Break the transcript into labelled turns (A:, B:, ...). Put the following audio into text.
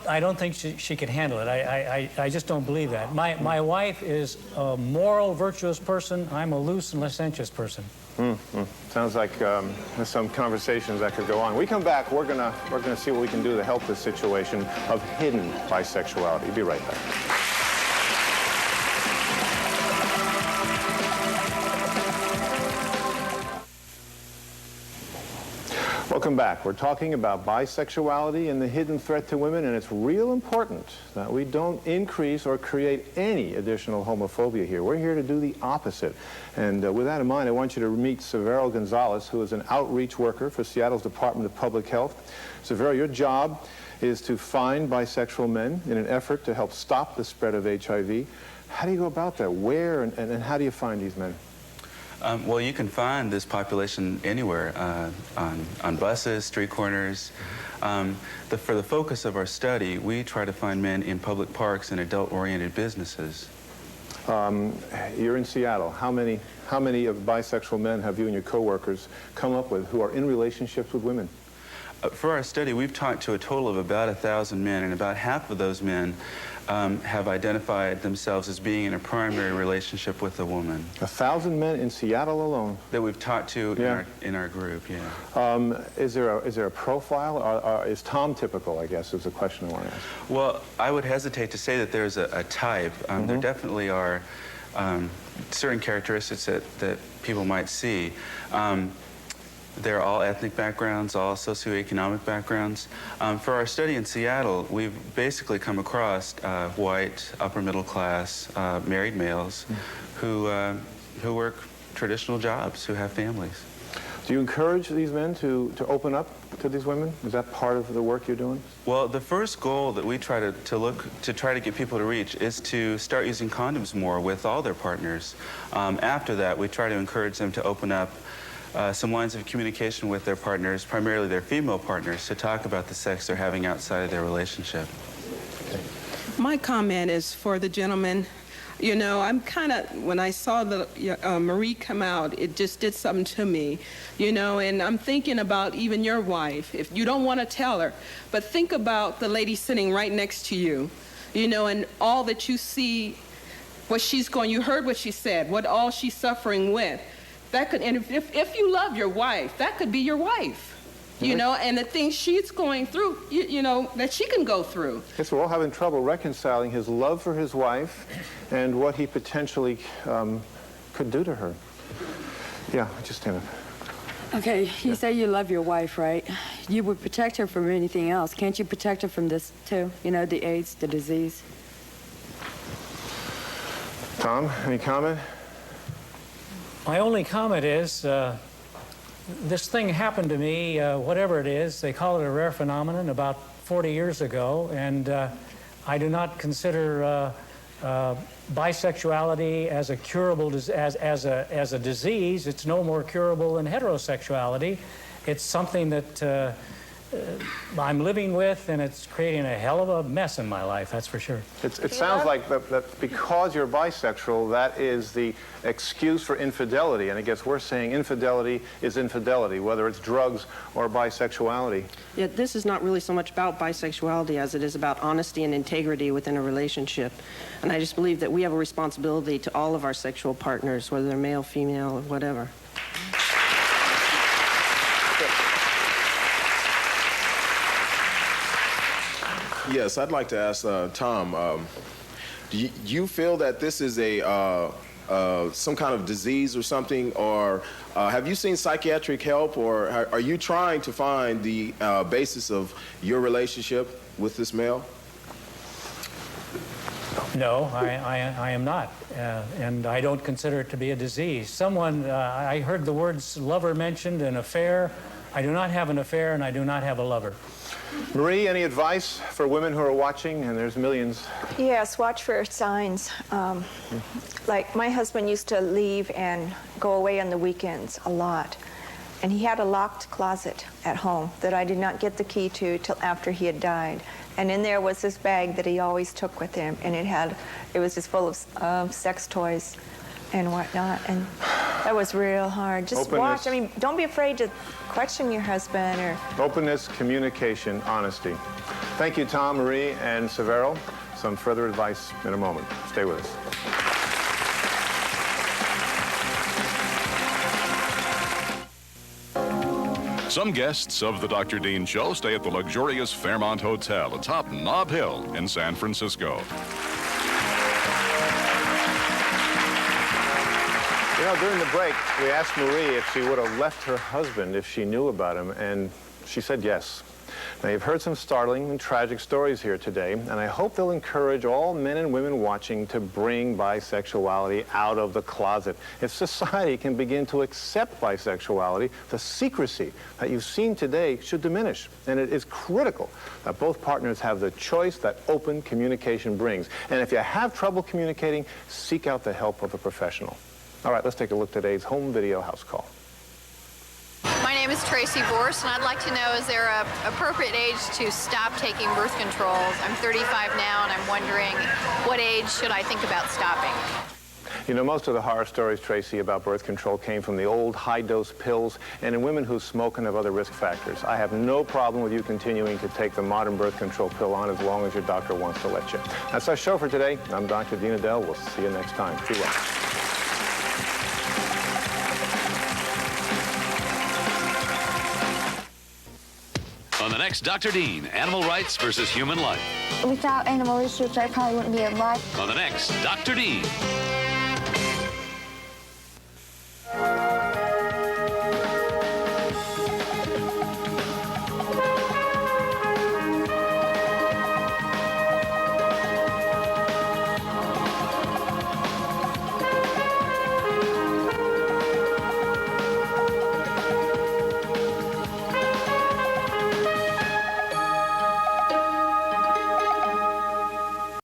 A: I don't think she could handle it. I just don't believe that. My wife is a moral, virtuous person. I'm a loose and licentious person.
B: Sounds like there's some conversations that could go on. We come back, we're gonna see what we can do to help this situation of hidden bisexuality. Be right back. Welcome back. We're talking about bisexuality and the hidden threat to women, and it's real important that we don't increase or create any additional homophobia here. We're here to do the opposite. And with that in mind, I want you to meet Severo Gonzalez, who is an outreach worker for Seattle's Department of Public Health. Severo, your job is to find bisexual men in an effort to help stop the spread of HIV. How do you go about that? Where and how do you find these men?
C: Well, you can find this population anywhere, on buses, street corners. For the focus of our study, we try to find men in public parks and adult-oriented businesses.
B: You're in Seattle. How many of bisexual men have you and your coworkers come up with who are in relationships with women?
C: For our study, we've talked to a total of about 1,000 men, and about half of those men have identified themselves as being in a primary relationship with a woman.
B: 1,000 men in Seattle alone?
C: That we've talked to in our group, yeah.
B: Is there a profile? Or is Tom typical, I guess, is the question I want to ask.
C: Well, I would hesitate to say that there's a type. There definitely are certain characteristics that people might see. They're all ethnic backgrounds, all socioeconomic backgrounds. For our study in Seattle, we've basically come across white, upper middle class, married males who work traditional jobs, who have families.
B: Do you encourage these men to open up to these women? Is that part of the work you're doing?
C: Well, the first goal that we try to get people to reach is to start using condoms more with all their partners. After that, we try to encourage them to open up some lines of communication with their partners, primarily their female partners, to talk about the sex they're having outside of their relationship.
D: My comment is for the gentleman. You know, I'm kind of, when I saw the Marie come out, it just did something to me, you know, and I'm thinking about even your wife. If you don't want to tell her, but think about the lady sitting right next to you, you know, and all that you see, what she's going, you heard what she said, what all she's suffering with. That could, and if you love your wife, that could be your wife, you know, and the things she's going through, you know, that she can go through.
B: Yes, we're all having trouble reconciling his love for his wife and what he potentially could do to her. Yeah, just stand up.
E: Okay, you say you love your wife, right? You would protect her from anything else. Can't you protect her from this too? You know, the AIDS, the disease.
B: Tom, any comment?
A: My only comment is, this thing happened to me, whatever it is, they call it a rare phenomenon, about 40 years ago, and I do not consider bisexuality as a curable, as a disease. It's no more curable than heterosexuality. It's something that I'm living with, and it's creating a hell of a mess in my life, that's for sure.
B: It sounds like that because you're bisexual, that is the excuse for infidelity. And I guess we're saying infidelity is infidelity, whether it's drugs or bisexuality.
F: Yeah, this is not really so much about bisexuality as it is about honesty and integrity within a relationship. And I just believe that we have a responsibility to all of our sexual partners, whether they're male, female, or whatever.
G: Yes, I'd like to ask Tom, do you feel that this is some kind of disease or something, or have you seen psychiatric help, or are you trying to find the basis of your relationship with this male?
A: No, I am not, and I don't consider it to be a disease. I heard the words lover mentioned, an affair. I do not have an affair, and I do not have a lover.
B: Marie, any advice for women who are watching, and there's millions?
H: Yes, watch for signs. Like my husband used to leave and go away on the weekends a lot. And he had a locked closet at home that I did not get the key to till after he had died. And in there was this bag that he always took with him, and it was just full of sex toys and whatnot. And That was real hard. Just watch. I mean, don't be afraid to question your husband or...
B: Openness, communication, honesty. Thank you, Tom, Marie, and Severo. Some further advice in a moment. Stay with us.
I: Some guests of the Dr. Dean Show stay at the luxurious Fairmont Hotel atop Nob Hill in San Francisco.
B: You know, during the break, we asked Marie if she would have left her husband if she knew about him, and she said yes. Now, you've heard some startling and tragic stories here today, and I hope they'll encourage all men and women watching to bring bisexuality out of the closet. If society can begin to accept bisexuality, the secrecy that you've seen today should diminish. And it is critical that both partners have the choice that open communication brings. And if you have trouble communicating, seek out the help of a professional. All right, let's take a look at today's home video house call.
J: My name is Tracy Borst, and I'd like to know, is there an appropriate age to stop taking birth controls? I'm 35 now, and I'm wondering, what age should I think about stopping?
B: You know, most of the horror stories, Tracy, about birth control came from the old high-dose pills and in women who smoke and have other risk factors. I have no problem with you continuing to take the modern birth control pill on as long as your doctor wants to let you. That's our show for today. I'm Dr. Dean Edell. We'll see you next time. Be well.
K: On the next Dr. Dean, animal rights versus human life.
L: Without animal research, I probably wouldn't be alive.
K: On the next Dr. Dean.